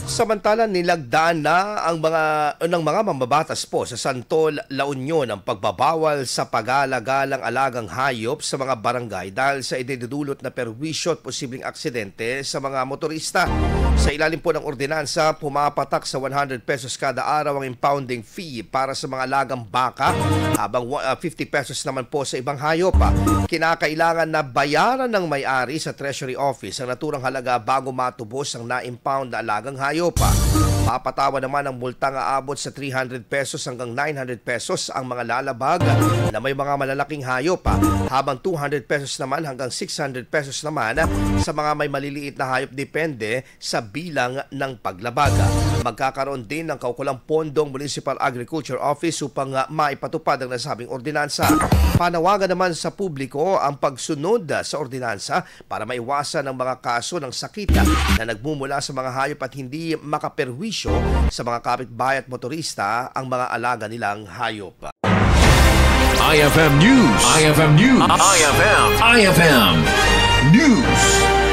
Samantala, nilagdaan na ng mga mambabatas po sa Santol, La Union ang pagbabawal sa pag-alagalang alagang hayop sa mga barangay dahil sa idinudulot na perwisyo at posibleng aksidente sa mga motorista. Sa ilalim po ng ordinansa, pumapatak sa 100 pesos kada araw ang impounding fee para sa mga alagang baka, habang 50 pesos naman po sa ibang hayop. Kinakailangan na bayaran ng may-ari sa Treasury Office ang naturang halaga bago matubos ang na-impound na alagang hayop. Papatawa naman ang multang aabot sa 300 pesos hanggang 900 pesos ang mga lalabag na may mga malalaking hayop, habang 200 pesos naman hanggang 600 pesos naman sa mga may maliliit na hayop, depende sa bilang ng paglabag. Magkakaroon din ng kaukulang pondong Municipal Agriculture Office upang maipatupad ang nasabing ordinansa. Panawagan naman sa publiko ang pagsunod sa ordinansa para maiwasan ang mga kaso ng sakit na nagmumula sa mga hayop at hindi makaperwisyo sa mga kapitbahay at motorista ang mga alaga nilang hayop. IFM News. IFM News. IFM News.